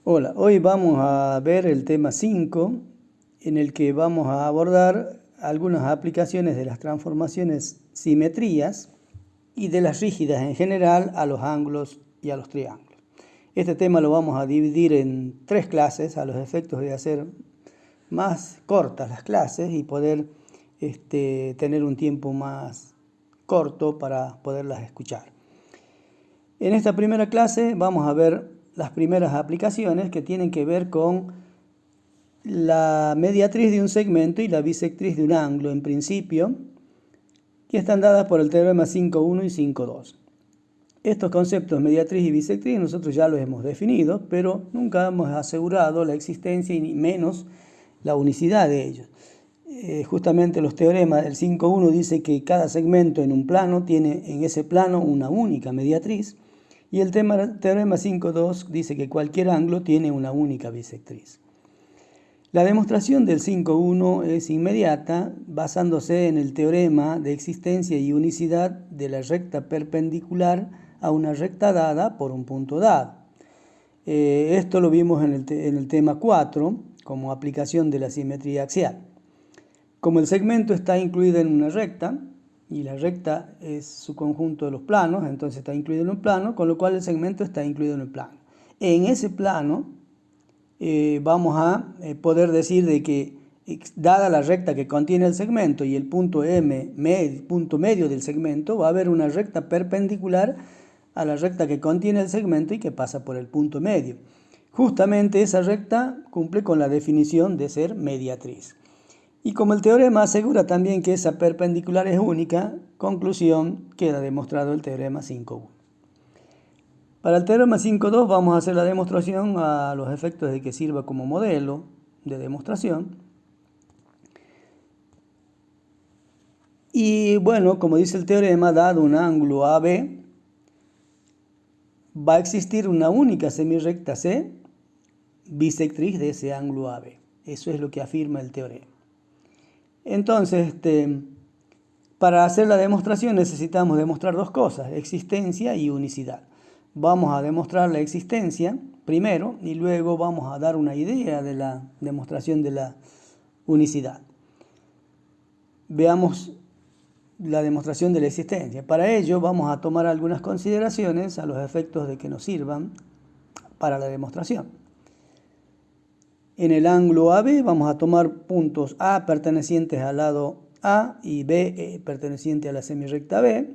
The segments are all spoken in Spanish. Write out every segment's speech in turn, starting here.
Hola, hoy vamos a ver el tema 5, en el que vamos a abordar algunas aplicaciones de las transformaciones simetrías y de las rígidas en general a los ángulos y a los triángulos. Este tema lo vamos a dividir en 3 clases a los efectos de hacer más cortas las clases y poder tener un tiempo más corto para poderlas escuchar. En esta primera clase vamos a ver las primeras aplicaciones que tienen que ver con la mediatriz de un segmento y la bisectriz de un ángulo en principio, que están dadas por el teorema 5.1 y 5.2. Estos conceptos mediatriz y bisectriz nosotros ya los hemos definido, pero nunca hemos asegurado la existencia y menos la unicidad de ellos. Justamente los teoremas del 5.1 dice que cada segmento en un plano tiene en ese plano una única mediatriz, y el teorema 5.2 dice que cualquier ángulo tiene una única bisectriz. La demostración del 5.1 es inmediata, basándose en el teorema de existencia y unicidad de la recta perpendicular a una recta dada por un punto dado. Esto lo vimos en el tema 4 como aplicación de la simetría axial. Como el segmento está incluido en una recta, y la recta es su conjunto de los planos, entonces está incluido en un plano, con lo cual el segmento está incluido en el plano. En ese plano vamos a poder decir de que, dada la recta que contiene el segmento y el punto M, punto medio del segmento, va a haber una recta perpendicular a la recta que contiene el segmento y que pasa por el punto medio. Justamente esa recta cumple con la definición de ser mediatriz. Y como el teorema asegura también que esa perpendicular es única, conclusión, queda demostrado el teorema 5.1. Para el teorema 5.2 vamos a hacer la demostración a los efectos de que sirva como modelo de demostración. Y bueno, como dice el teorema, dado un ángulo AB, va a existir una única semirrecta C, bisectriz de ese ángulo AB. Eso es lo que afirma el teorema. Entonces, para hacer la demostración necesitamos demostrar dos cosas, existencia y unicidad. Vamos a demostrar la existencia primero y luego vamos a dar una idea de la demostración de la unicidad. Veamos la demostración de la existencia. Para ello vamos a tomar algunas consideraciones a los efectos de que nos sirvan para la demostración. En el ángulo AB vamos a tomar puntos A pertenecientes al lado A y B perteneciente a la semirrecta B,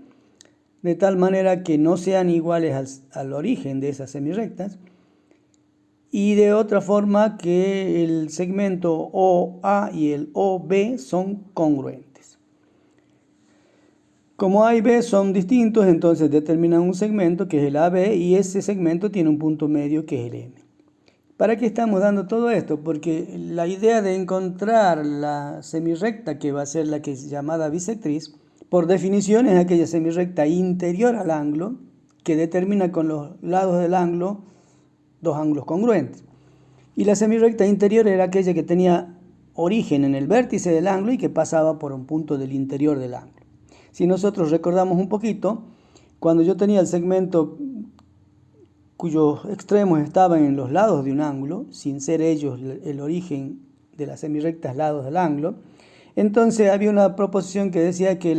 de tal manera que no sean iguales al origen de esas semirrectas, y de otra forma que el segmento OA y el OB son congruentes. Como A y B son distintos, entonces determinan un segmento que es el AB y ese segmento tiene un punto medio que es el M. ¿Para qué estamos dando todo esto? Porque la idea de encontrar la semirrecta que va a ser la que es llamada bisectriz, por definición es aquella semirrecta interior al ángulo que determina con los lados del ángulo dos ángulos congruentes. Y la semirrecta interior era aquella que tenía origen en el vértice del ángulo y que pasaba por un punto del interior del ángulo. Si nosotros recordamos un poquito, cuando yo tenía el segmento cuyos extremos estaban en los lados de un ángulo, sin ser ellos el origen de las semirrectas lados del ángulo, entonces había una proposición que decía que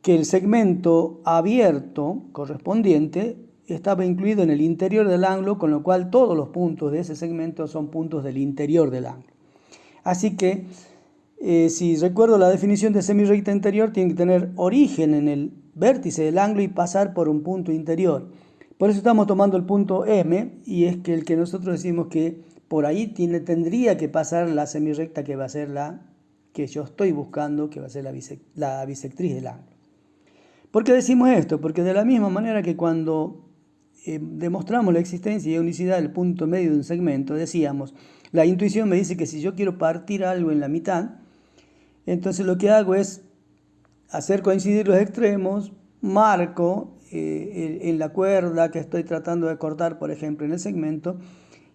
el segmento abierto correspondiente estaba incluido en el interior del ángulo, con lo cual todos los puntos de ese segmento son puntos del interior del ángulo. Así que, si recuerdo la definición de semirrecta interior, tiene que tener origen en el vértice del ángulo y pasar por un punto interior. Por eso estamos tomando el punto M, y es que el que nosotros decimos que por ahí tendría que pasar la semirrecta que va a ser la que yo estoy buscando, que va a ser la bisectriz del ángulo. ¿Por qué decimos esto? Porque de la misma manera que cuando demostramos la existencia y unicidad del punto medio de un segmento, decíamos, la intuición me dice que si yo quiero partir algo en la mitad, entonces lo que hago es hacer coincidir los extremos, marco en la cuerda que estoy tratando de cortar, por ejemplo, en el segmento,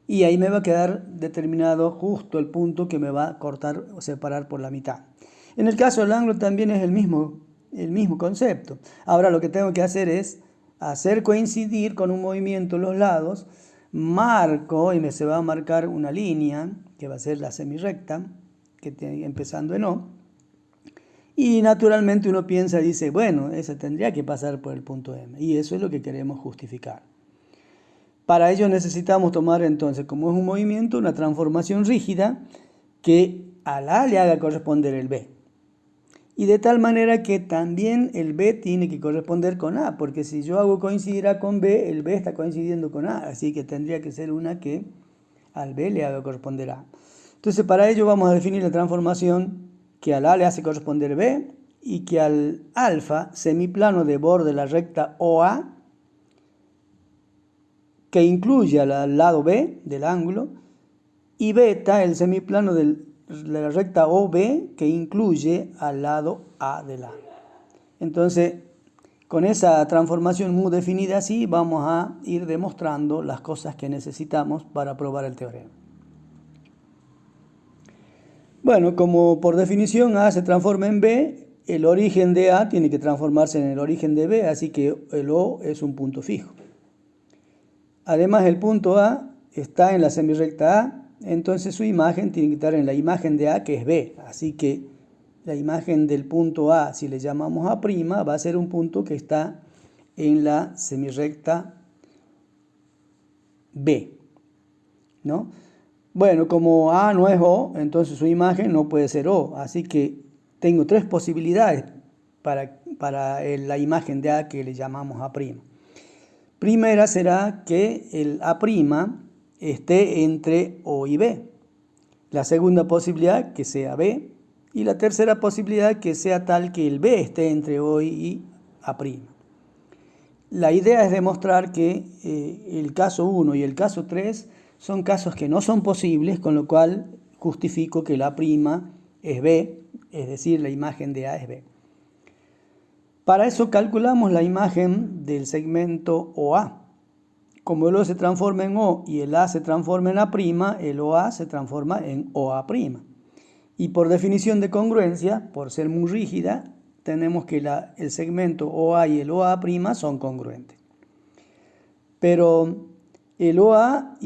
y ahí me va a quedar determinado justo el punto que me va a cortar o separar por la mitad. En el caso del ángulo también es el mismo concepto. Ahora lo que tengo que hacer es hacer coincidir con un movimiento los lados marco y se va a marcar una línea que va a ser la semirrecta, empezando en O. Y naturalmente uno piensa y dice, bueno, esa tendría que pasar por el punto M. Y eso es lo que queremos justificar. Para ello necesitamos tomar entonces, como es un movimiento, una transformación rígida que al A le haga corresponder el B. Y de tal manera que también el B tiene que corresponder con A, porque si yo hago coincidir A con B, el B está coincidiendo con A, así que tendría que ser una que al B le haga corresponder A. Entonces para ello vamos a definir la transformación que al A le hace corresponder B y que al alfa, semiplano de borde de la recta OA, que incluye al lado B del ángulo, y beta, el semiplano de la recta OB, que incluye al lado A del A. Entonces, con esa transformación muy definida así, vamos a ir demostrando las cosas que necesitamos para probar el teorema. Bueno, como por definición A se transforma en B, el origen de A tiene que transformarse en el origen de B, así que el O es un punto fijo. Además, el punto A está en la semirrecta A, entonces su imagen tiene que estar en la imagen de A, que es B. Así que la imagen del punto A, si le llamamos A', va a ser un punto que está en la semirrecta B, ¿no? Bueno, como A no es O, entonces su imagen no puede ser O. Así que tengo tres posibilidades para la imagen de A que le llamamos A'. Primera será que el A' esté entre O y B. La segunda posibilidad, que sea B. Y la tercera posibilidad, que sea tal que el B esté entre O y A'. La idea es demostrar que el caso 1 y el caso 3 son casos que no son posibles, con lo cual justifico que la A' es B, es decir, la imagen de A es B. Para eso calculamos la imagen del segmento OA. Como el O se transforma en O y el A se transforma en A', el OA se transforma en OA'. Y por definición de congruencia, por ser muy rígida, tenemos que el segmento OA y el OA' son congruentes. Pero el OA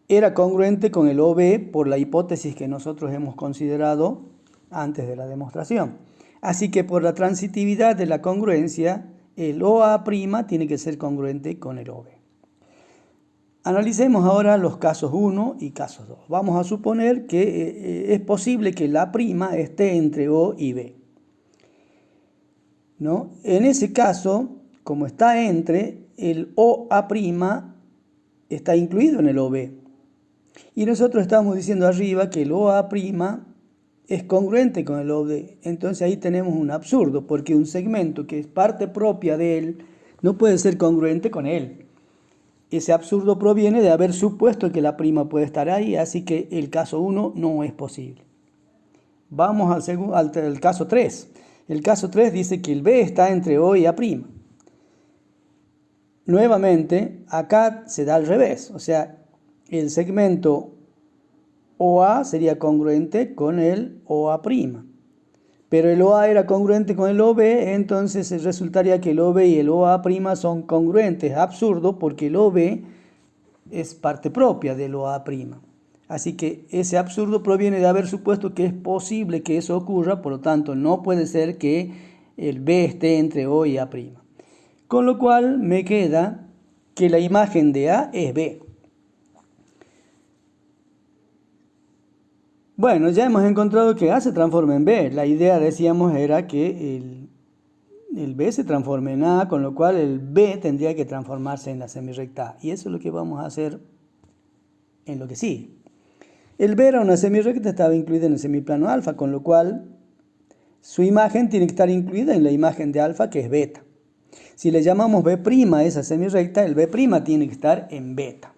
era congruente con el OB por la hipótesis que nosotros hemos considerado antes de la demostración. Así que por la transitividad de la congruencia, el OA' tiene que ser congruente con el OB. Analicemos ahora los casos 1 y casos 2. Vamos a suponer que es posible que la prima esté entre O y B, ¿no? En ese caso, como está entre, el OA' está incluido en el OB. Y nosotros estamos diciendo arriba que el OA' es congruente con el OB. Entonces ahí tenemos un absurdo, porque un segmento que es parte propia de él no puede ser congruente con él. Ese absurdo proviene de haber supuesto que la prima puede estar ahí, así que el caso 1 no es posible. Vamos al caso 3. El caso 3 dice que el B está entre O y A'. Nuevamente, acá se da al revés, o sea, el segmento OA sería congruente con el OA'. Pero el OA era congruente con el OB, entonces resultaría que el OB y el OA' son congruentes. Absurdo, porque el OB es parte propia del OA'. Así que ese absurdo proviene de haber supuesto que es posible que eso ocurra, por lo tanto no puede ser que el B esté entre O y A'. Con lo cual me queda que la imagen de A es B. Bueno, ya hemos encontrado que A se transforma en B. La idea, decíamos, era que el B se transforme en A, con lo cual el B tendría que transformarse en la semirrecta A. Y eso es lo que vamos a hacer en lo que sigue. El B era una semirrecta, estaba incluida en el semiplano alfa, con lo cual su imagen tiene que estar incluida en la imagen de alfa, que es beta. Si le llamamos B' a esa semirrecta, el B' tiene que estar en beta.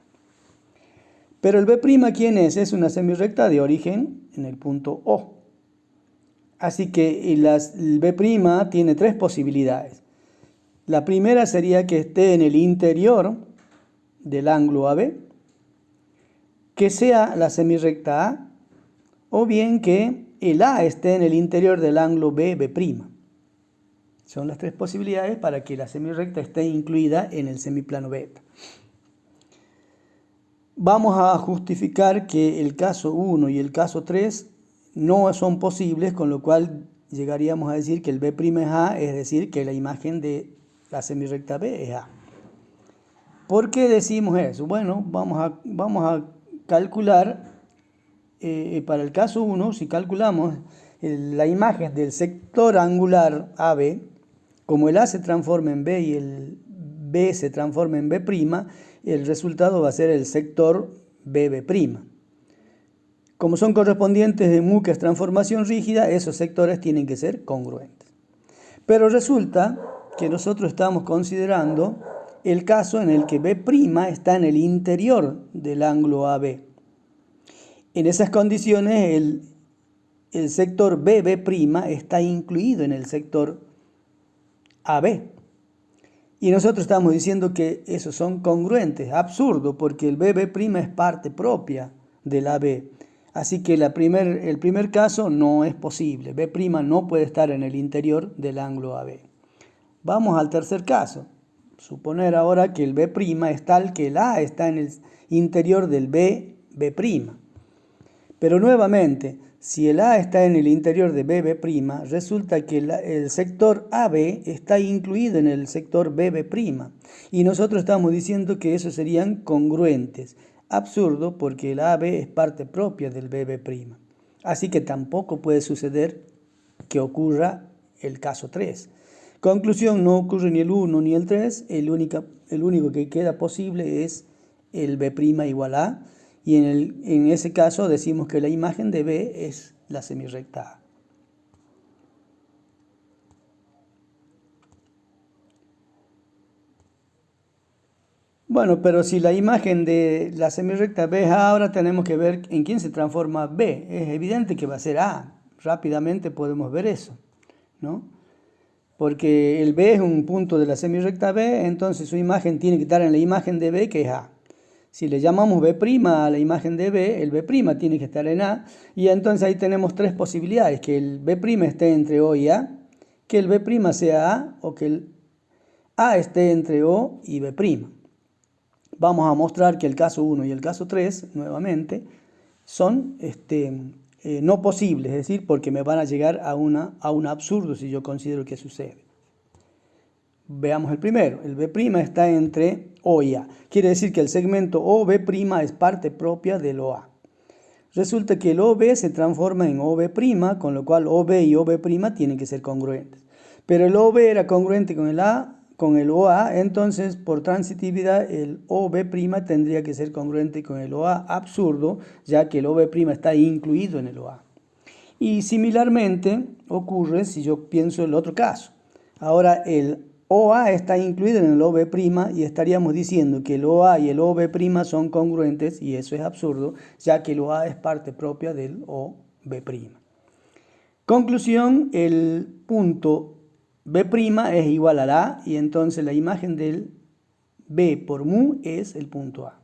Pero el B', ¿quién es? Es una semirrecta de origen en el punto O. Así que el B' tiene tres posibilidades. La primera sería que esté en el interior del ángulo AB, que sea la semirrecta A, o bien que el A esté en el interior del ángulo B'. Son las tres posibilidades para que la semirrecta esté incluida en el semiplano beta. Vamos a justificar que el caso 1 y el caso 3 no son posibles, con lo cual llegaríamos a decir que el B' es A, es decir, que la imagen de la semirrecta B es A. ¿Por qué decimos eso? Bueno, vamos a calcular, para el caso 1, si calculamos la imagen del sector angular AB, como el A se transforma en B y el B se transforma en B', el resultado va a ser el sector BB'. Como son correspondientes de mu, que es transformación rígida, esos sectores tienen que ser congruentes. Pero resulta que nosotros estamos considerando el caso en el que B' está en el interior del ángulo AB. En esas condiciones el sector BB' está incluido en el sector AB. Y nosotros estamos diciendo que esos son congruentes. Absurdo, porque el BB' es parte propia del AB. Así que el primer caso no es posible. B' no puede estar en el interior del ángulo AB. Vamos al tercer caso. Suponer ahora que el B' es tal que el A está en el interior del B'. Pero nuevamente, si el A está en el interior de BB', resulta que el sector AB está incluido en el sector BB'. Y nosotros estamos diciendo que esos serían congruentes. Absurdo, porque el AB es parte propia del BB'. Así que tampoco puede suceder que ocurra el caso 3. Conclusión, no ocurre ni el 1 ni el 3. El único que queda posible es el B' igual a. Y en ese caso decimos que la imagen de B es la semirrecta A. Bueno, pero si la imagen de la semirrecta B es A, ahora tenemos que ver en quién se transforma B. Es evidente que va a ser A. Rápidamente podemos ver eso, ¿no? Porque el B es un punto de la semirrecta B, entonces su imagen tiene que estar en la imagen de B, que es A. Si le llamamos B' a la imagen de B, el B' tiene que estar en A, y entonces ahí tenemos tres posibilidades: que el B' esté entre O y A, que el B' sea A, o que el A esté entre O y B'. Vamos a mostrar que el caso 1 y el caso 3, nuevamente, son no posibles, es decir, porque me van a llegar a un absurdo si yo considero que sucede. Veamos el primero. El B' está entre O y A. Quiere decir que el segmento OB' es parte propia del OA. Resulta que el OB se transforma en OB', con lo cual OB y OB' tienen que ser congruentes. Pero el OB era congruente con el OA, entonces por transitividad el OB' tendría que ser congruente con el OA. Absurdo, ya que el OB' está incluido en el OA. Y similarmente ocurre si yo pienso en el otro caso. Ahora el OA está incluido en el OB' y estaríamos diciendo que el OA y el OB' son congruentes, y eso es absurdo, ya que el OA es parte propia del OB'. Conclusión, el punto B' es igual a A, y entonces la imagen del B por mu es el punto A.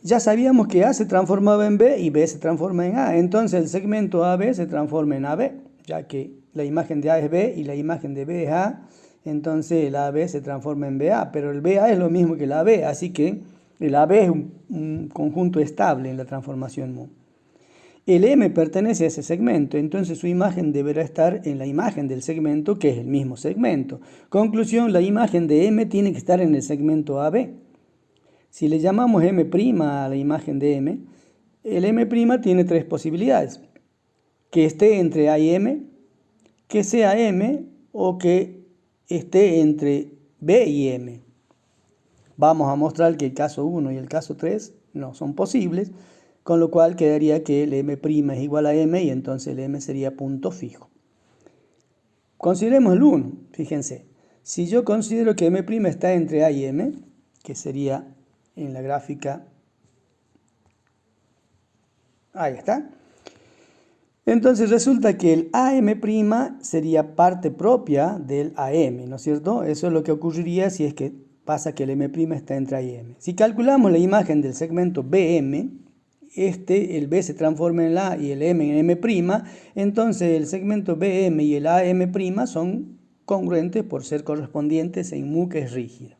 Ya sabíamos que A se transformaba en B y B se transforma en A, entonces el segmento AB se transforma en AB, ya que la imagen de A es B y la imagen de B es A, entonces el AB se transforma en BA, pero el BA es lo mismo que el AB, así que el AB es un conjunto estable en la transformación mu. El M pertenece a ese segmento, entonces su imagen deberá estar en la imagen del segmento, que es el mismo segmento. Conclusión, la imagen de M tiene que estar en el segmento AB. Si le llamamos M' a la imagen de M, el M' tiene tres posibilidades: que esté entre A y M, que sea M, o que esté entre B y M. Vamos a mostrar que el caso 1 y el caso 3 no son posibles, con lo cual quedaría que el M' es igual a M, y entonces el M sería punto fijo. Consideremos el 1, fíjense. Si yo considero que M' está entre A y M, que sería en la gráfica, ahí está. Entonces resulta que el AM' sería parte propia del AM, ¿no es cierto? Eso es lo que ocurriría si es que pasa que el M' está entre A y M. Si calculamos la imagen del segmento BM, el B se transforma en la A y el M en M', entonces el segmento BM y el AM' son congruentes por ser correspondientes en mu, que es rígida.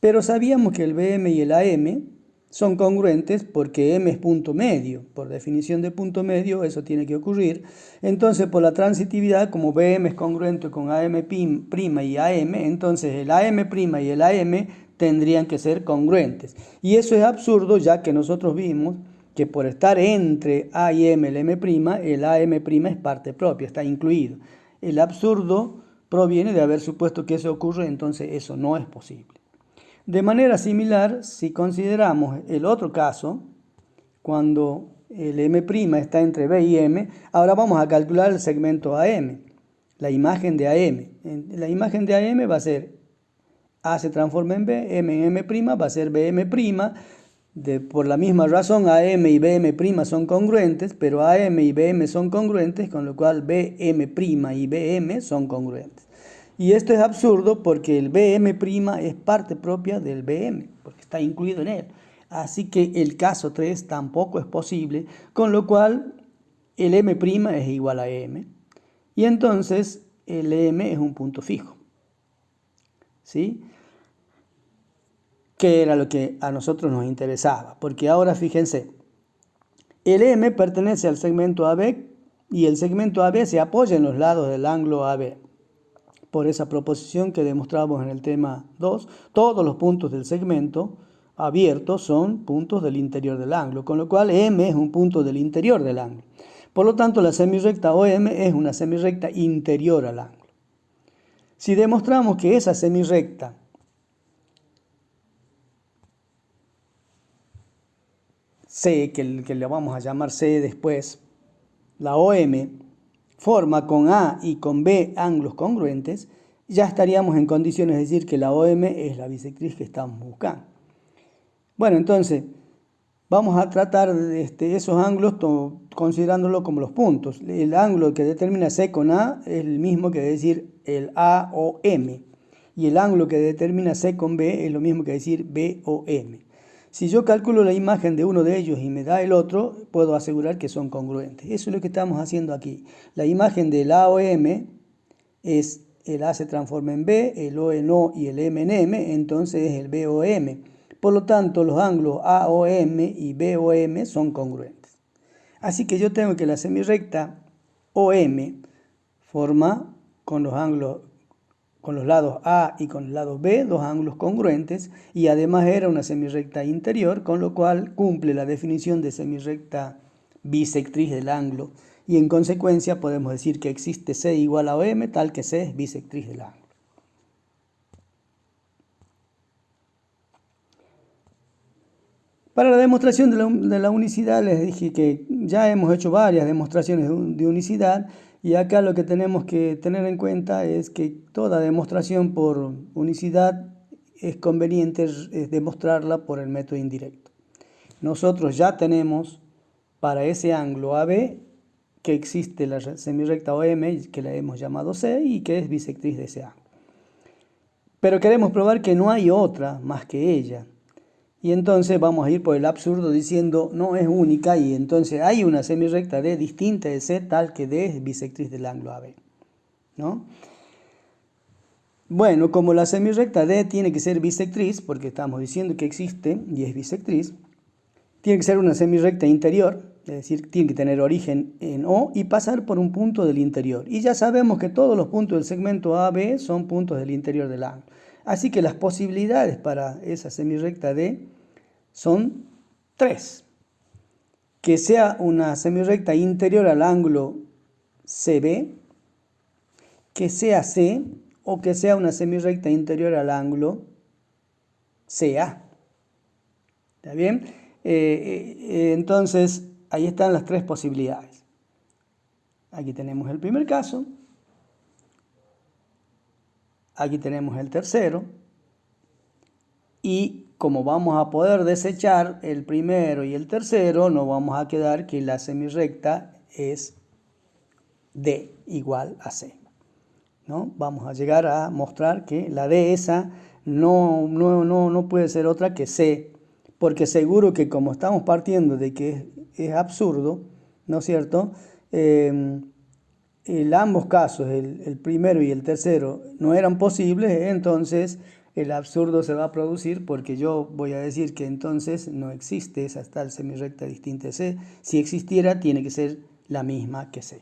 Pero sabíamos que el BM y el AM son congruentes porque M es punto medio. Por definición de punto medio, eso tiene que ocurrir. Entonces, por la transitividad, como BM es congruente con AM' y AM, entonces el AM' y el AM tendrían que ser congruentes. Y eso es absurdo, ya que nosotros vimos que por estar entre A y M, el M', el AM' es parte propia, está incluido. El absurdo proviene de haber supuesto que eso ocurre, entonces eso no es posible. De manera similar, si consideramos el otro caso, cuando el M' está entre B y M, ahora vamos a calcular el segmento AM, la imagen de AM. La imagen de AM va a ser A se transforma en B, M en M' va a ser BM'. Por la misma razón, AM y BM' son congruentes, pero AM y BM son congruentes, con lo cual BM' y BM son congruentes. Y esto es absurdo porque el BM' es parte propia del BM, porque está incluido en él. Así que el caso 3 tampoco es posible, con lo cual el M' es igual a M. Y entonces el M es un punto fijo. ¿Sí? Que era lo que a nosotros nos interesaba. Porque ahora fíjense, el M pertenece al segmento AB y el segmento AB se apoya en los lados del ángulo AB. Por esa proposición que demostramos en el tema 2, todos los puntos del segmento abierto son puntos del interior del ángulo, con lo cual M es un punto del interior del ángulo. Por lo tanto, la semirrecta OM es una semirrecta interior al ángulo. Si demostramos que esa semirrecta C, que le vamos a llamar C después, la OM, forma con A y con B ángulos congruentes, ya estaríamos en condiciones de decir que la OM es la bisectriz que estamos buscando. Bueno, entonces, vamos a tratar esos ángulos considerándolo como los puntos. El ángulo que determina C con A es el mismo que decir el AOM. Y el ángulo que determina C con B es lo mismo que decir BOM. Si yo calculo la imagen de uno de ellos y me da el otro, puedo asegurar que son congruentes. Eso es lo que estamos haciendo aquí. La imagen del AOM es el A se transforma en B, el O en O y el M en M, entonces es el BOM. Por lo tanto, los ángulos AOM y BOM son congruentes. Así que yo tengo que la semirrecta OM forma con los lados A y con los lados B, dos ángulos congruentes, y además era una semirrecta interior, con lo cual cumple la definición de semirrecta bisectriz del ángulo, y en consecuencia podemos decir que existe C igual a OM, tal que C es bisectriz del ángulo. Para la demostración de la unicidad les dije que ya hemos hecho varias demostraciones de unicidad, y acá lo que tenemos que tener en cuenta es que toda demostración por unicidad es conveniente demostrarla por el método indirecto. Nosotros ya tenemos para ese ángulo AB que existe la semirrecta OM, que la hemos llamado C, y que es bisectriz de ese ángulo. Pero queremos probar que no hay otra más que ella. Y entonces vamos a ir por el absurdo diciendo no es única, y entonces hay una semirrecta D distinta de C tal que D es bisectriz del ángulo AB, ¿no? Bueno, como la semirrecta D tiene que ser bisectriz, porque estamos diciendo que existe y es bisectriz, tiene que ser una semirrecta interior, es decir, tiene que tener origen en O y pasar por un punto del interior. Y ya sabemos que todos los puntos del segmento AB son puntos del interior del ángulo. Así que las posibilidades para esa semirrecta D son 3. Que sea una semirrecta interior al ángulo CB, que sea C, o que sea una semirrecta interior al ángulo CA. ¿Está bien? Entonces, ahí están las 3 posibilidades. Aquí tenemos el primer caso. Aquí tenemos el tercero. Y como vamos a poder desechar el primero y el tercero, nos vamos a quedar que la semirrecta es D igual a C, ¿no? Vamos a llegar a mostrar que la D esa no puede ser otra que C, porque seguro que como estamos partiendo de que es absurdo, ¿no es cierto? En ambos casos, el primero y el tercero, no eran posibles, entonces el absurdo se va a producir porque yo voy a decir que entonces no existe esa tal semirrecta distinta de C. Si existiera, tiene que ser la misma que C.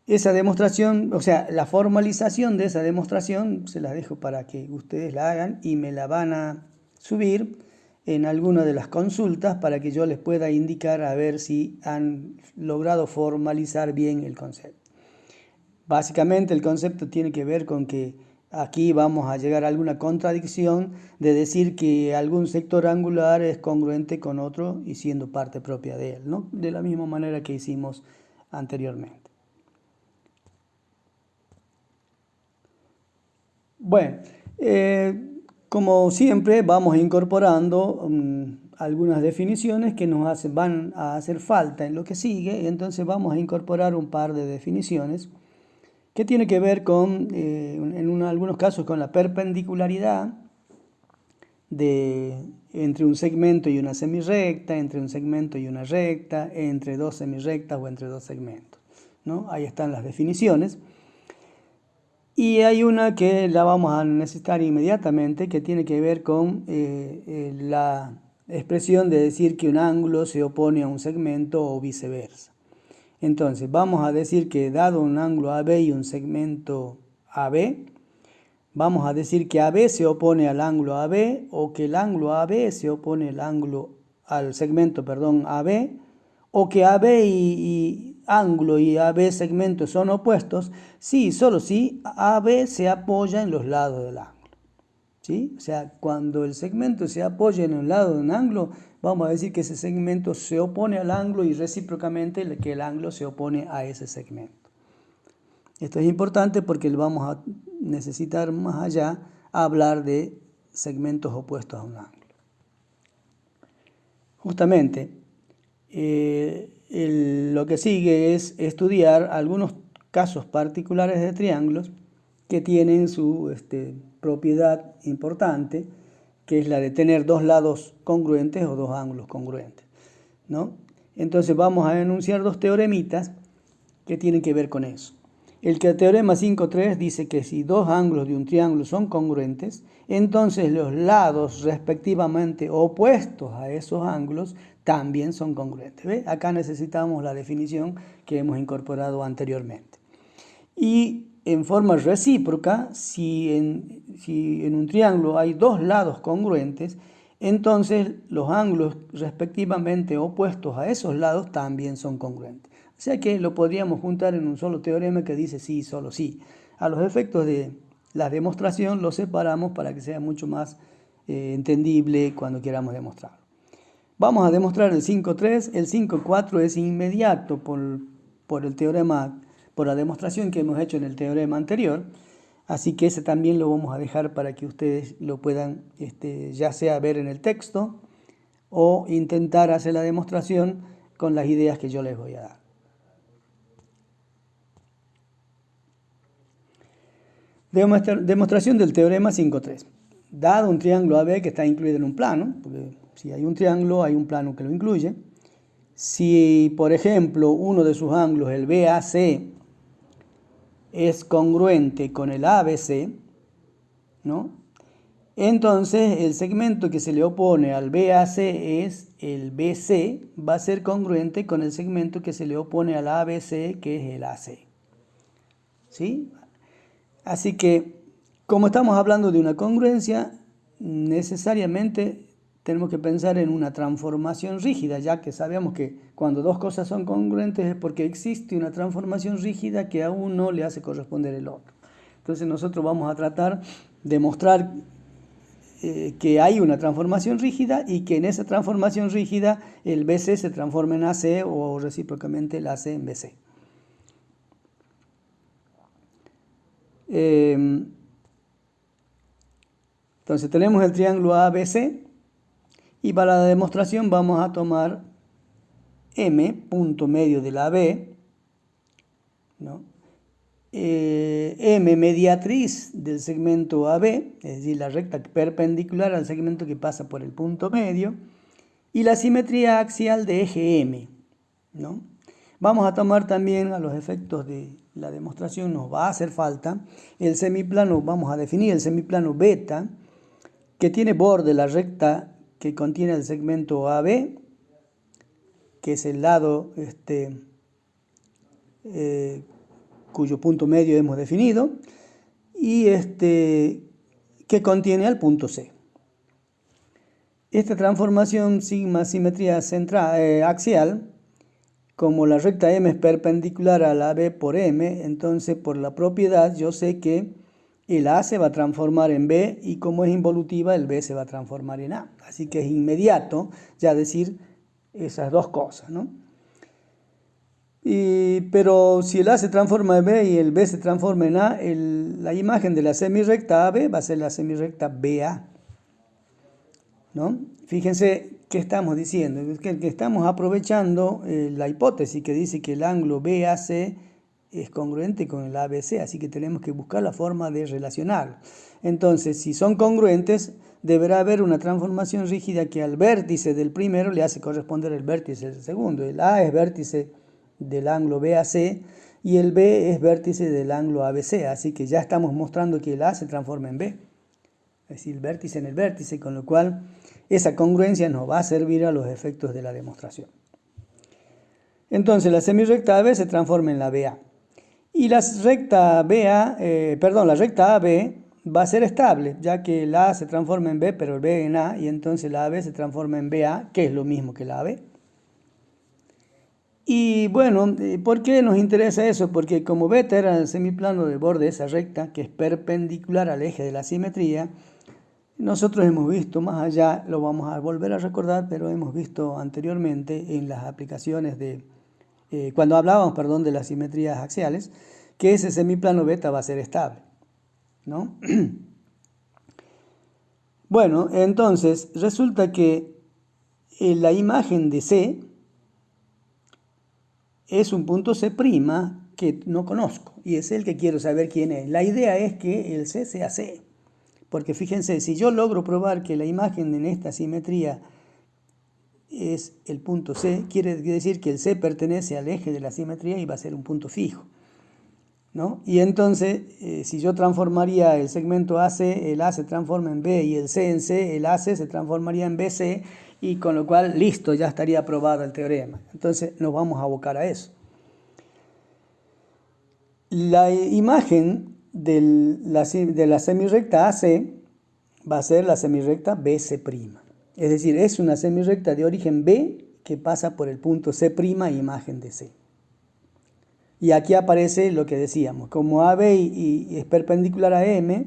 Esa demostración, o sea, la formalización de esa demostración, se la dejo para que ustedes la hagan y me la van a subir en alguna de las consultas para que yo les pueda indicar a ver si han logrado formalizar bien el concepto. Básicamente el concepto tiene que ver con que aquí vamos a llegar a alguna contradicción de decir que algún sector angular es congruente con otro y siendo parte propia de él, ¿no? De la misma manera que hicimos anteriormente. Bueno, como siempre vamos incorporando algunas definiciones que van a hacer falta en lo que sigue, entonces vamos a incorporar un par de definiciones que tiene que ver con, algunos casos, con la perpendicularidad entre un segmento y una semirrecta, entre un segmento y una recta, entre dos semirrectas o entre dos segmentos, ¿no? Ahí están las definiciones. Y hay una que la vamos a necesitar inmediatamente, que tiene que ver con la expresión de decir que un ángulo se opone a un segmento o viceversa. Entonces, vamos a decir que dado un ángulo AB y un segmento AB, vamos a decir que AB se opone al ángulo AB o que el ángulo AB se opone al segmento AB, o que AB y ángulo y AB segmento son opuestos, sí, solo si AB se apoya en los lados del ángulo. ¿Sí? O sea, cuando el segmento se apoya en el lado de un ángulo, vamos a decir que ese segmento se opone al ángulo y recíprocamente que el ángulo se opone a ese segmento. Esto es importante porque vamos a necesitar más allá hablar de segmentos opuestos a un ángulo. Justamente, lo que sigue es estudiar algunos casos particulares de triángulos que tienen su propiedad importante, que es la de tener dos lados congruentes o dos ángulos congruentes, ¿no? Entonces vamos a enunciar dos teoremitas que tienen que ver con eso. El teorema 5.3 dice que si dos ángulos de un triángulo son congruentes, entonces los lados respectivamente opuestos a esos ángulos también son congruentes. ¿Ve? Acá necesitamos la definición que hemos incorporado anteriormente. Y en forma recíproca, si en un triángulo hay dos lados congruentes, entonces los ángulos respectivamente opuestos a esos lados también son congruentes. O sea que lo podríamos juntar en un solo teorema que dice sí, solo sí. A los efectos de la demostración lo separamos para que sea mucho más entendible cuando queramos demostrarlo. Vamos a demostrar el 5.3. El 5.4 es inmediato por el teorema, por la demostración que hemos hecho en el teorema anterior. Así que ese también lo vamos a dejar para que ustedes lo puedan ya sea ver en el texto o intentar hacer la demostración con las ideas que yo les voy a dar. Demostración del teorema 5.3. Dado un triángulo AB que está incluido en un plano, porque si hay un triángulo hay un plano que lo incluye. Si, por ejemplo, uno de sus ángulos, el BAC, es congruente con el ABC, ¿no? Entonces el segmento que se le opone al BAC es el BC, va a ser congruente con el segmento que se le opone al ABC, que es el AC. ¿Sí? Así que, como estamos hablando de una congruencia, necesariamente tenemos que pensar en una transformación rígida, ya que sabemos que cuando dos cosas son congruentes es porque existe una transformación rígida que a uno le hace corresponder el otro. Entonces nosotros vamos a tratar de mostrar que hay una transformación rígida y que en esa transformación rígida el BC se transforma en AC o recíprocamente el AC en BC. Entonces tenemos el triángulo ABC y para la demostración vamos a tomar M, punto medio de la B, ¿no? M, mediatriz del segmento AB, es decir, la recta perpendicular al segmento que pasa por el punto medio, y la simetría axial de eje M, ¿no? Vamos a tomar también a los efectos de la demostración, nos va a hacer falta el semiplano, vamos a definir el semiplano beta, que tiene borde la recta que contiene el segmento AB, que es el lado cuyo punto medio hemos definido, y que contiene al punto C. Esta transformación sigma simetría axial, como la recta M es perpendicular a la B por M, entonces por la propiedad yo sé que el A se va a transformar en B y como es involutiva el B se va a transformar en A. Así que es inmediato ya decir esas dos cosas, ¿no? Pero si el A se transforma en B y el B se transforma en A, la imagen de la semirrecta AB va a ser la semirrecta BA, ¿no? Fíjense qué estamos diciendo, que estamos aprovechando la hipótesis que dice que el ángulo BAC es congruente con el ABC, así que tenemos que buscar la forma de relacionar. Entonces, si son congruentes, deberá haber una transformación rígida que al vértice del primero le hace corresponder el vértice del segundo. El A es vértice del ángulo BAC y el B es vértice del ángulo ABC, así que ya estamos mostrando que el A se transforma en B, es decir, el vértice en el vértice, con lo cual esa congruencia nos va a servir a los efectos de la demostración. Entonces la semirrecta AB se transforma en la BA. Y la recta AB va a ser estable, ya que el A se transforma en B, pero el B en A, y entonces la AB se transforma en BA, que es lo mismo que la AB. Y bueno, ¿por qué nos interesa eso? Porque como beta era el semiplano del borde de esa recta, que es perpendicular al eje de la simetría, nosotros hemos visto más allá, lo vamos a volver a recordar, pero hemos visto anteriormente en las aplicaciones cuando hablábamos, de las simetrías axiales, que ese semiplano beta va a ser estable, ¿no? Bueno, entonces resulta que la imagen de C es un punto C' que no conozco y es el que quiero saber quién es. La idea es que el C sea C. Porque fíjense, si yo logro probar que la imagen en esta simetría es el punto C, quiere decir que el C pertenece al eje de la simetría y va a ser un punto fijo, ¿no? Y entonces, si yo transformaría el segmento AC, el A se transforma en B y el C en C, el AC se transformaría en BC y con lo cual, listo, ya estaría probado el teorema. Entonces, nos vamos a abocar a eso. La imagen de la semirrecta AC va a ser la semirrecta BC'. Es decir, es una semirrecta de origen B que pasa por el punto C', imagen de C. Y aquí aparece lo que decíamos, como AB es perpendicular a M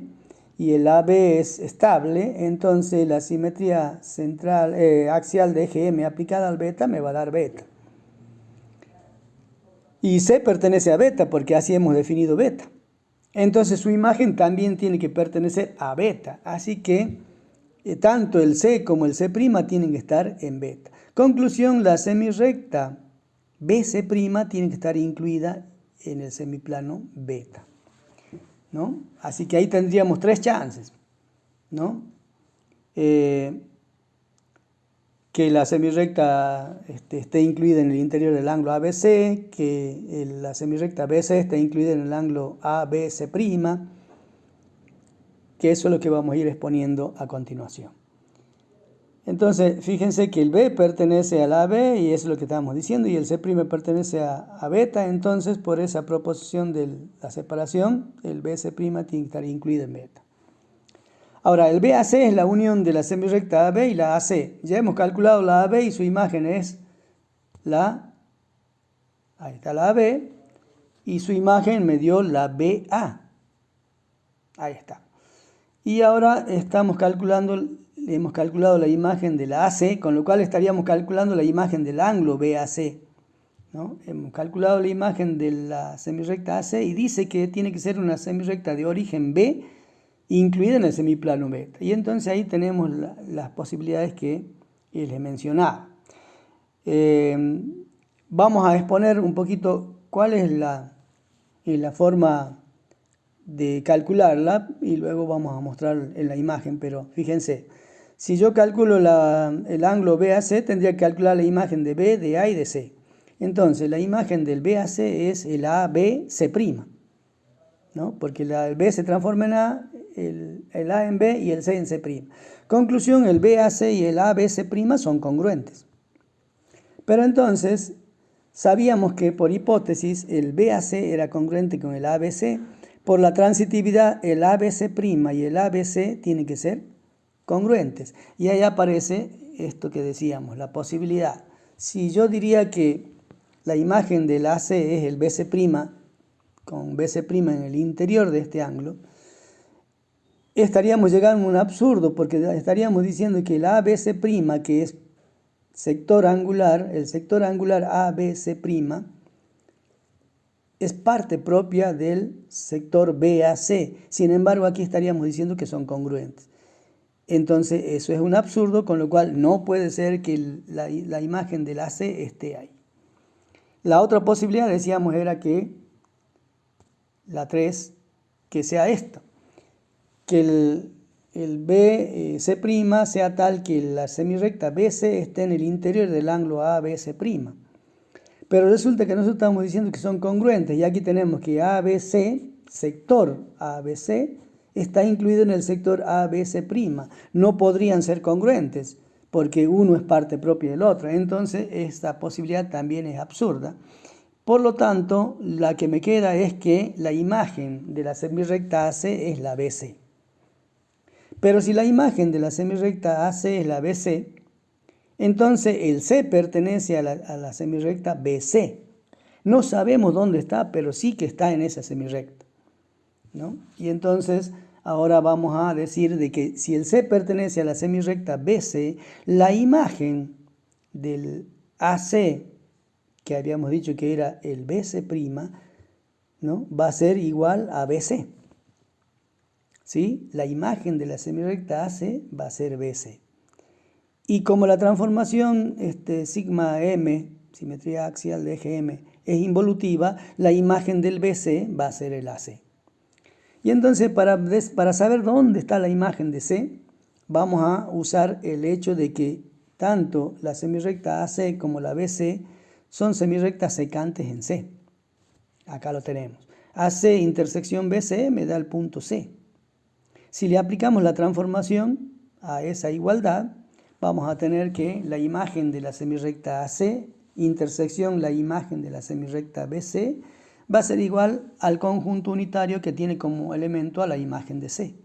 y el AB es estable, entonces la simetría central axial de eje M aplicada al beta me va a dar beta. Y C pertenece a beta porque así hemos definido beta. Entonces su imagen también tiene que pertenecer a beta. Así que tanto el C como el C' tienen que estar en beta. Conclusión, la semirrecta BC' tiene que estar incluida en el semiplano beta, ¿no? Así que ahí tendríamos tres chances, ¿no? Que la semirrecta esté incluida en el interior del ángulo ABC, que la semirrecta BC esté incluida en el ángulo ABC', que eso es lo que vamos a ir exponiendo a continuación. Entonces, fíjense que el B pertenece al AB y eso es lo que estamos diciendo, y el C' pertenece a beta, entonces por esa proposición de la separación, el BC' tiene que estar incluido en beta. Ahora, el BAC es la unión de la semirrecta AB y la AC. Ya hemos calculado la AB y su imagen es ahí está la AB, y su imagen me dio la BA. Ahí está. Y ahora hemos calculado la imagen de la AC, con lo cual estaríamos calculando la imagen del ángulo BAC, ¿no? Hemos calculado la imagen de la semirrecta AC y dice que tiene que ser una semirrecta de origen B incluida en el semiplano beta. Y entonces ahí tenemos las posibilidades que les mencionaba. Vamos a exponer un poquito cuál es la forma de calcularla y luego vamos a mostrar en la imagen, pero fíjense, si yo calculo el ángulo BAC, tendría que calcular la imagen de B, de A y de C. Entonces, la imagen del BAC es el ABC', ¿no? Porque el B se transforma en A, el A en B y el C en C'. Conclusión, el BAC y el ABC' son congruentes. Pero entonces, sabíamos que por hipótesis el BAC era congruente con el ABC. Por la transitividad, el ABC' y el ABC tienen que ser congruentes. Y ahí aparece esto que decíamos, la posibilidad. Si yo diría que la imagen del AC es el BC', con BC' en el interior de este ángulo, estaríamos llegando a un absurdo, porque estaríamos diciendo que el ABC', que es sector angular, el sector angular ABC', es parte propia del sector BAC. Sin embargo, aquí estaríamos diciendo que son congruentes. Entonces, eso es un absurdo, con lo cual no puede ser que la imagen del AC esté ahí. La otra posibilidad, decíamos, era que la 3, que sea esta, que el BC' sea tal que la semirrecta BC esté en el interior del ángulo ABC'. Pero resulta que nosotros estamos diciendo que son congruentes, y aquí tenemos que ABC, sector ABC, está incluido en el sector ABC'. No podrían ser congruentes, porque uno es parte propia del otro. Entonces, esta posibilidad también es absurda. Por lo tanto, la que me queda es que la imagen de la semirrecta AC es la BC. Pero si la imagen de la semirrecta AC es la BC, entonces el C pertenece a la semirrecta BC. No sabemos dónde está, pero sí que está en esa semirrecta, ¿no? Y entonces ahora vamos a decir de que si el C pertenece a la semirrecta BC, la imagen del AC, que habíamos dicho que era el BC', ¿no?, va a ser igual a BC. ¿Sí? La imagen de la semirrecta AC va a ser BC. Y como la transformación sigma M, simetría axial de eje M, es involutiva, la imagen del BC va a ser el AC. Y entonces, para saber dónde está la imagen de C, vamos a usar el hecho de que tanto la semirrecta AC como la BC son semirrectas secantes en C. Acá lo tenemos. AC intersección BC me da el punto C. Si le aplicamos la transformación a esa igualdad, vamos a tener que la imagen de la semirrecta AC intersección la imagen de la semirrecta BC va a ser igual al conjunto unitario que tiene como elemento a la imagen de C.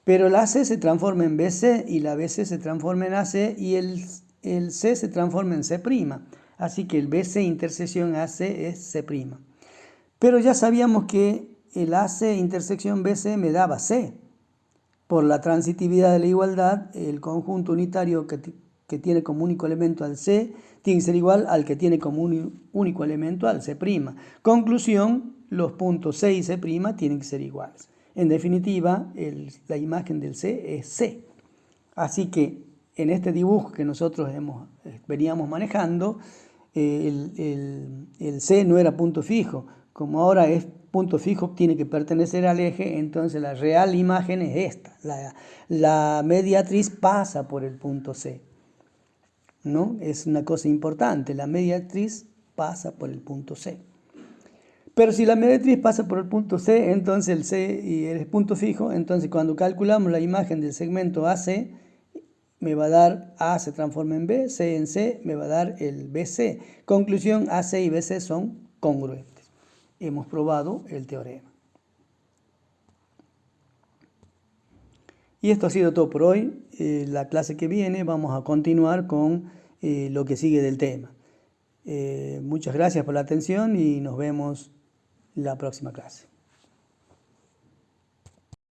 Pero el AC se transforma en BC y la BC se transforma en AC y el C se transforma en C'. Así que el BC intersección AC es C'. Pero ya sabíamos que el AC intersección BC me daba C. Por la transitividad de la igualdad, el conjunto unitario que tiene como único elemento al C tiene que ser igual al que tiene como único elemento al C'. Conclusión, los puntos C y C' tienen que ser iguales. En definitiva, la imagen del C es C. Así que en este dibujo que nosotros veníamos manejando, el C no era punto fijo. Como ahora es punto fijo, tiene que pertenecer al eje, entonces la real imagen es esta. La mediatriz pasa por el punto C, ¿no? Es una cosa importante, la mediatriz pasa por el punto C. Pero si la mediatriz pasa por el punto C, entonces el C y el punto fijo, entonces cuando calculamos la imagen del segmento AC, me va a dar A se transforma en B, C en C, me va a dar el BC. Conclusión, AC y BC son congruentes. Hemos probado el teorema. Y esto ha sido todo por hoy. La clase que viene vamos a continuar con lo que sigue del tema. Muchas gracias por la atención y nos vemos la próxima clase.